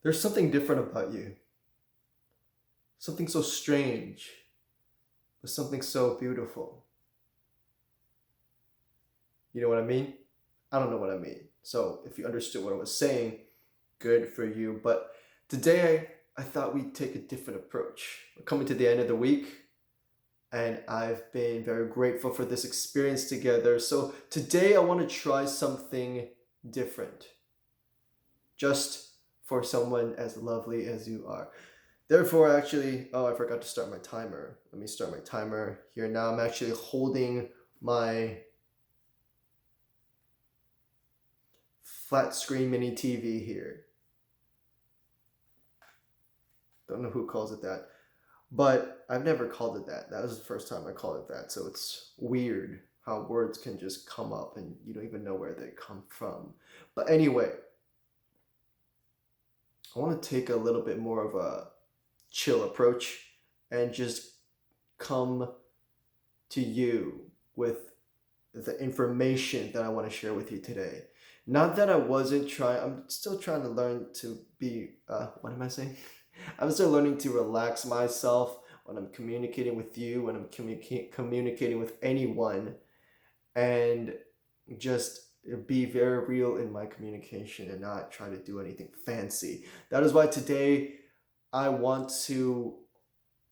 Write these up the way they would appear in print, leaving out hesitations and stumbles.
There's something different about you. Something so strange, but something so beautiful. You know what I mean? I don't know what I mean. So if you understood what I was saying, good for you. But today I thought we'd take a different approach. We're coming to the end of the week, and I've been very grateful for this experience together. So today I want to try something different, just for someone as lovely as you are. Therefore, actually, oh, I forgot to start my timer. Let me start my timer here now. I'm actually holding my flat screen mini TV here. Don't know who calls it that, but I've never called it that. That was the first time I called it that. So it's weird how words can just come up and you don't even know where they come from. But anyway, I want to take a little bit more of a chill approach and just come to you with the information that I want to share with you today. Not that I wasn't trying, I'm still trying to learn to be, what am I saying? I'm still learning to relax myself when I'm communicating with you, when I'm communicating with anyone, and just be very real in my communication and not try to do anything fancy. That is why today I want to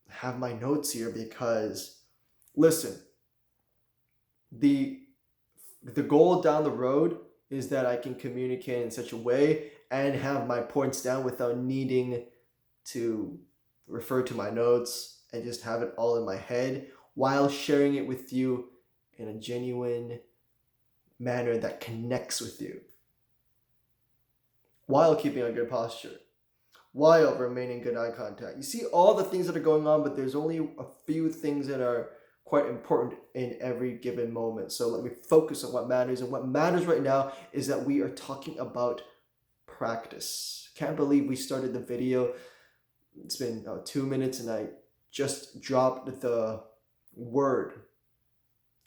have my notes here because, listen, the the goal down the road is that I can communicate in such a way and have my points down without needing to refer to my notes and just have it all in my head while sharing it with you in a genuine manner that connects with you while keeping a good posture, while remaining good eye contact. You see all the things that are going on, but there's only a few things that are quite important in every given moment. So let me focus on what matters. And what matters right now is that we are talking about practice. Can't believe we started the video. It's been 2 minutes and I just dropped the word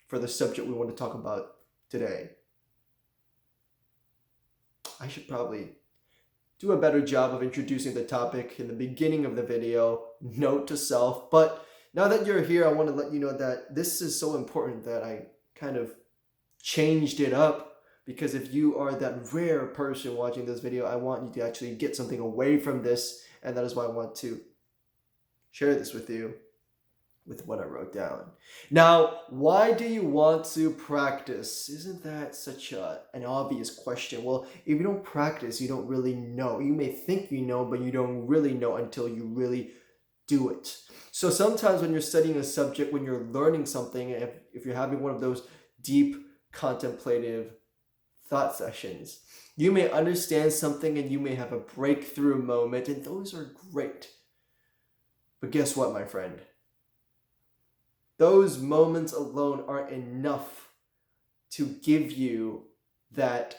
for the subject we want to talk about today. I should probably do a better job of introducing the topic in the beginning of the video, note to self. But now that you're here, I want to let you know that this is so important that I kind of changed it up because if you are that rare person watching this video, I want you to actually get something away from this, and that is why I want to share this with you with what I wrote down. Now, why do you want to practice? Isn't that such an obvious question? Well, if you don't practice, you don't really know. You may think you know, but you don't really know until you really do it. So sometimes when you're studying a subject, when you're learning something, if you're having one of those deep contemplative thought sessions, you may understand something and you may have a breakthrough moment, and those are great. But guess what, my friend? Those moments alone aren't enough to give you that,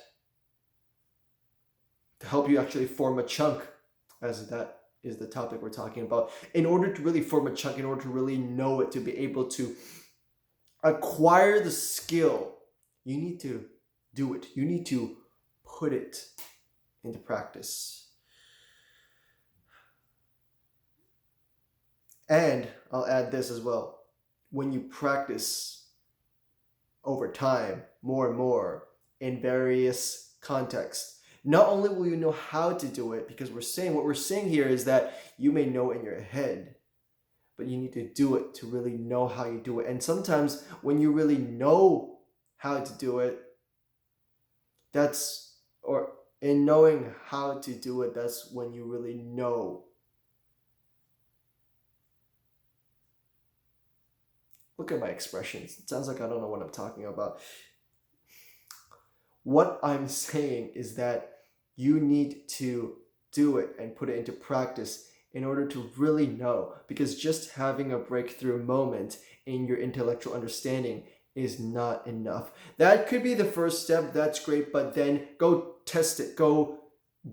to help you actually form a chunk, as that is the topic we're talking about. In order to really form a chunk, in order to really know it, to be able to acquire the skill, you need to do it. You need to put it into practice. And I'll add this as well. When you practice over time, more and more, in various contexts, not only will you know how to do it, because what we're saying here is that you may know in your head, but you need to do it to really know how you do it. And sometimes when you really know how to do it, or in knowing how to do it, that's when you really know. Look at my expressions. It sounds like I don't know what I'm talking about. What I'm saying is that you need to do it and put it into practice in order to really know. Because just having a breakthrough moment in your intellectual understanding is not enough. That could be the first step. That's great. But then go test it. Go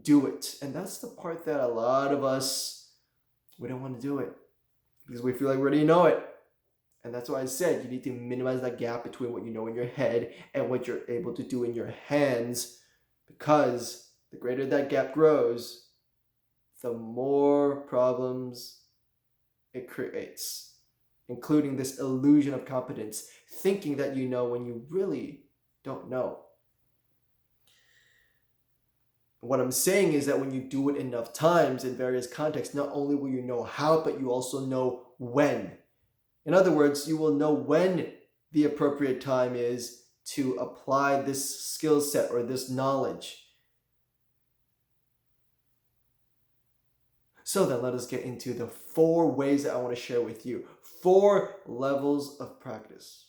do it. And that's the part that a lot of us, we don't want to do it because we feel like we already know it. And that's why I said you need to minimize that gap between what you know in your head and what you're able to do in your hands, because the greater that gap grows, the more problems it creates, including this illusion of competence, thinking that you know when you really don't know. What I'm saying is that when you do it enough times in various contexts, not only will you know how, but you also know when. In other words, you will know when the appropriate time is to apply this skill set or this knowledge. So then let us get into the 4 ways that I want to share with you. 4 levels of practice.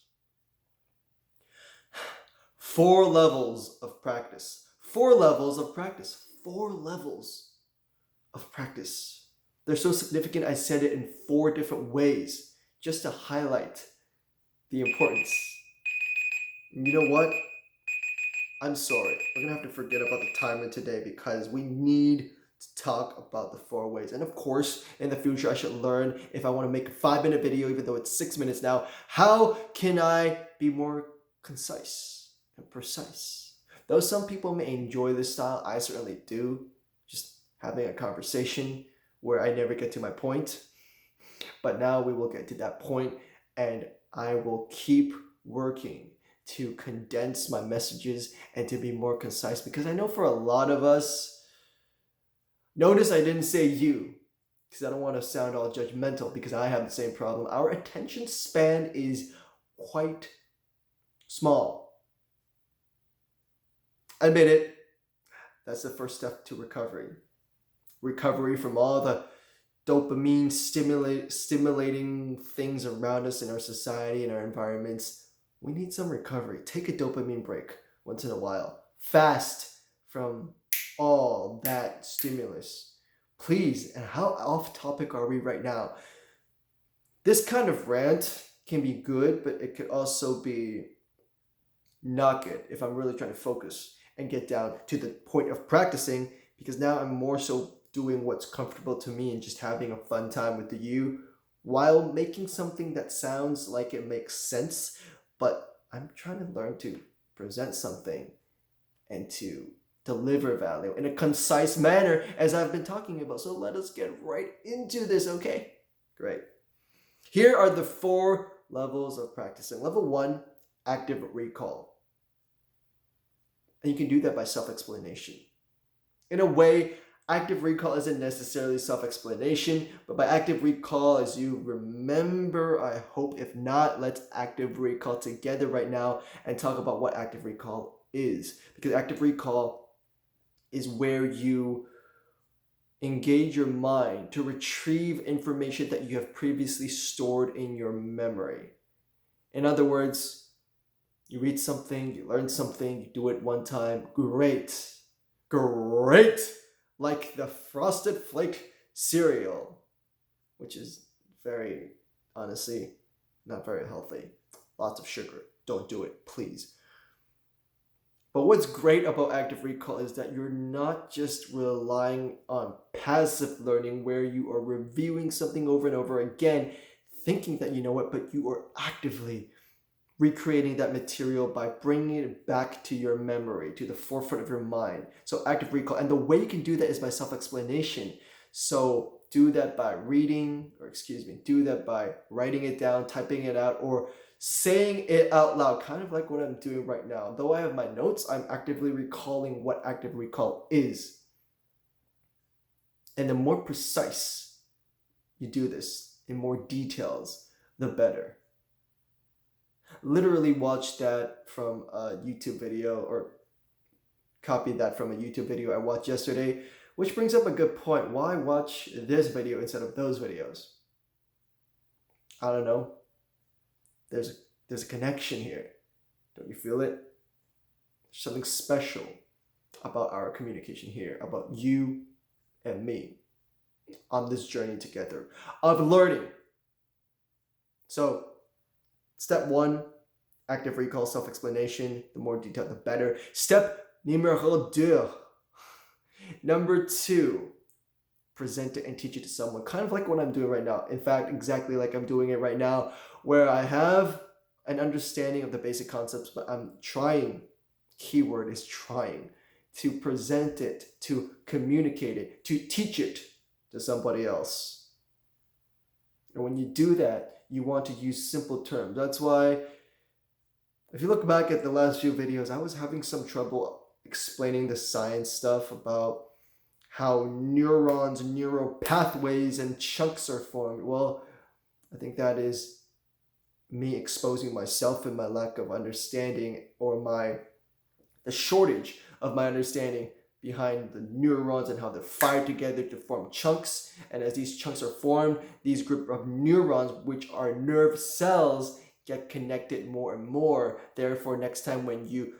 4 levels of practice. 4 levels of practice. 4 levels of practice. They're so significant, I said it in 4 different ways just to highlight the importance. You know what? I'm sorry. We're going to have to forget about the timer today because we need to talk about the 4 ways. And of course, in the future, I should learn if I want to make a 5-minute video, even though it's 6 minutes now, how can I be more concise and precise? Though some people may enjoy this style, I certainly do. Just having a conversation where I never get to my point. But now we will get to that point, and I will keep working to condense my messages and to be more concise, because I know for a lot of us, notice I didn't say you, because I don't want to sound all judgmental, because I have the same problem. Our attention span is quite small. Admit it. That's the first step to recovery. Recovery from all the dopamine stimulating things around us in our society and our environments. We need some recovery. Take a dopamine break once in a while. Fast from all that stimulus. Please, and how off topic are we right now? This kind of rant can be good, but it could also be not good if I'm really trying to focus and get down to the point of practicing, because now I'm more so doing what's comfortable to me and just having a fun time with you while making something that sounds like it makes sense, but I'm trying to learn to present something and to deliver value in a concise manner, as I've been talking about. So let us get right into this, okay? Great. Here are the 4 levels of practicing. Level 1, active recall. And you can do that by self-explanation. In a way, active recall isn't necessarily self-explanation, but by active recall, as you remember, I hope. If not, let's active recall together right now and talk about what active recall is. Because active recall is where you engage your mind to retrieve information that you have previously stored in your memory. In other words, you read something, you learn something, you do it one time, great. Great! Like the Frosted Flake cereal, which is very, honestly, not very healthy. Lots of sugar. Don't do it, please. But what's great about active recall is that you're not just relying on passive learning where you are reviewing something over and over again, thinking that you know it, but you are actively recreating that material by bringing it back to your memory, to the forefront of your mind. So active recall. And the way you can do that is by self-explanation. So do that by do that by writing it down, typing it out, or saying it out loud, kind of like what I'm doing right now. Though I have my notes, I'm actively recalling what active recall is. And the more precise you do this, in more details, the better. Literally watched that from a YouTube video, or copied that from a YouTube video I watched yesterday, which brings up a good point. Why watch this video instead of those videos? I don't know. There's a connection here. Don't you feel it? There's something special about our communication here, about you and me on this journey together of learning. So, step 1, active recall, self-explanation. The more detailed, the better. Step numéro 2. Number 2, present it and teach it to someone. Kind of like what I'm doing right now. In fact, exactly like I'm doing it right now, where I have an understanding of the basic concepts, but I'm trying, keyword is trying, to present it, to communicate it, to teach it to somebody else. And when you do that, you want to use simple terms. That's why, if you look back at the last few videos, I was having some trouble explaining the science stuff about how neurons, neural pathways, and chunks are formed. Well, I think that is me exposing myself and my lack of understanding, or the shortage of my understanding behind the neurons and how they're fired together to form chunks. And as these chunks are formed, these group of neurons, which are nerve cells, get connected more and more. Therefore, next time when you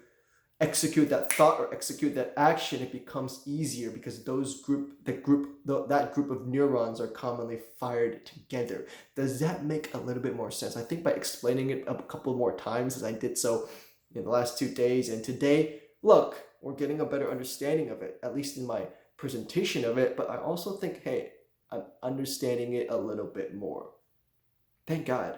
execute that thought or execute that action, it becomes easier because that group of neurons are commonly fired together. Does that make a little bit more sense? I think by explaining it a couple more times, as I did so in the last 2 days and today, look, we're getting a better understanding of it, at least in my presentation of it. But I also think, hey, I'm understanding it a little bit more. Thank God.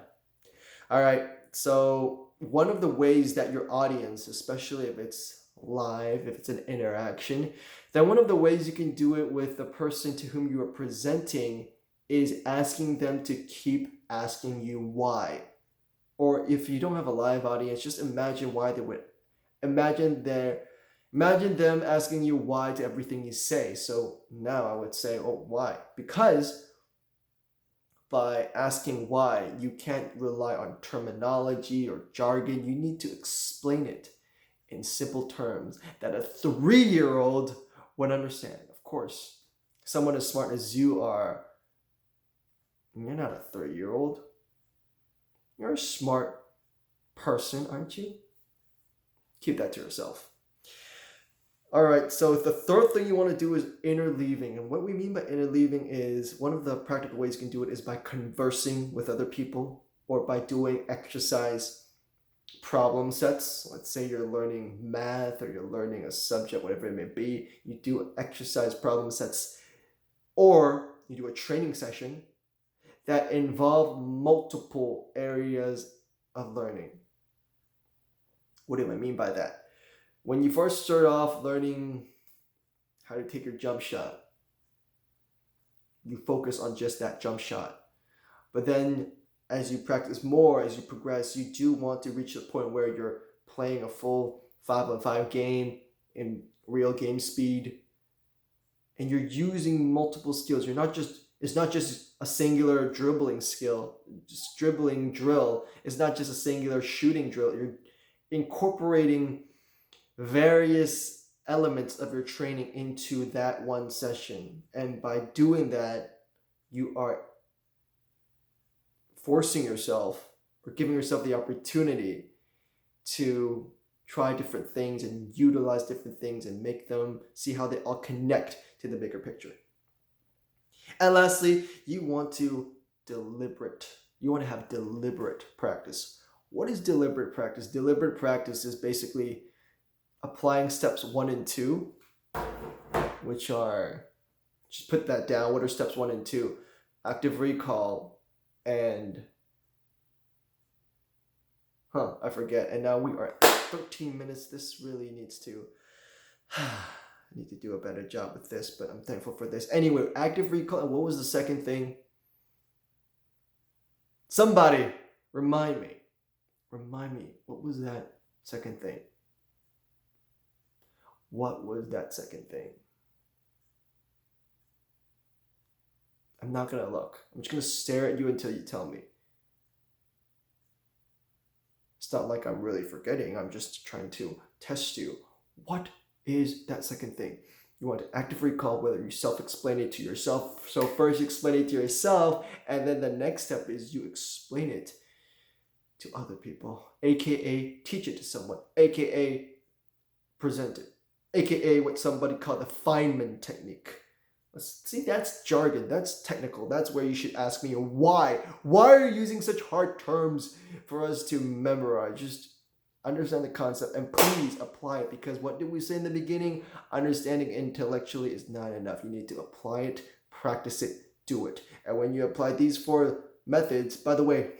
All right, so one of the ways that your audience, especially if it's live, if it's an interaction, then one of the ways you can do it with the person to whom you are presenting is asking them to keep asking you why. Or if you don't have a live audience, just imagine why they would. Imagine them asking you why to everything you say. So now I would say, oh, why? Because by asking why, you can't rely on terminology or jargon. You need to explain it in simple terms that a 3-year-old would understand. Of course, someone as smart as you are, you're not a 3-year-old. You're a smart person, aren't you? Keep that to yourself. All right, so the third thing you want to do is interleaving. And what we mean by interleaving is, one of the practical ways you can do it is by conversing with other people, or by doing exercise problem sets. Let's say you're learning math, or you're learning a subject, whatever it may be. You do exercise problem sets, or you do a training session that involve multiple areas of learning. What do I mean by that? When you first start off learning how to take your jump shot, you focus on just that jump shot. But then as you practice more, as you progress, you do want to reach the point where you're playing a full 5-on-5 game in real game speed, and you're using multiple skills. It's not just a singular dribbling skill, just dribbling drill. It's not just a singular shooting drill. You're incorporating various elements of your training into that one session. And by doing that, you are forcing yourself, or giving yourself the opportunity to try different things and utilize different things and make them see how they all connect to the bigger picture. And lastly, you want to have deliberate practice. What is deliberate practice? Deliberate practice is basically applying steps 1 and 2, which are, just put that down. What are steps 1 and 2? Active recall and, I forget. And now we are at 13 minutes. This really needs to, I need to do a better job with this, but I'm thankful for this. Anyway, active recall. And what was the second thing? Somebody remind me. What was that second thing? What was that second thing? I'm not going to look. I'm just going to stare at you until you tell me. It's not like I'm really forgetting. I'm just trying to test you. What is that second thing? You want to active recall, whether you self-explain it to yourself. So first you explain it to yourself, and then the next step is you explain it to other people, aka teach it to someone, aka present it, aka what somebody called the Feynman technique. See, that's jargon, that's technical. That's where you should ask me why. Why are you using such hard terms for us to memorize? Just understand the concept and please apply it, because what did we say in the beginning? Understanding intellectually is not enough. You need to apply it, practice it, do it. And when you apply these 4 methods, by the way,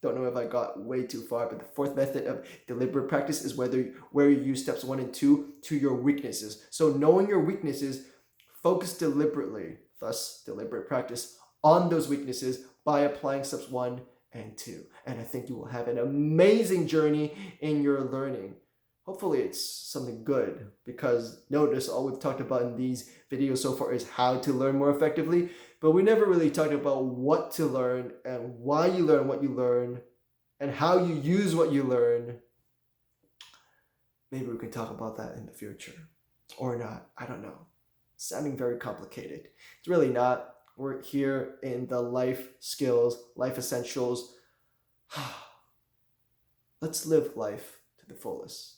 don't know if I got way too far, but the 4th method of deliberate practice is where you use steps 1 and 2 to your weaknesses. So knowing your weaknesses Focus deliberately, thus deliberate practice, on those weaknesses by applying steps 1 and 2. And I think you will have an amazing journey in your learning. Hopefully it's something good, because notice all we've talked about in these videos so far is how to learn more effectively, but we never really talked about what to learn and why you learn what you learn and how you use what you learn. Maybe we can talk about that in the future. Or not. I don't know. Sounding very complicated. It's really not. We're here in the life skills, life essentials. Let's live life to the fullest.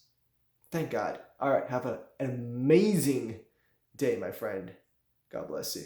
Thank God. All right. Have an amazing day, my friend. God bless you.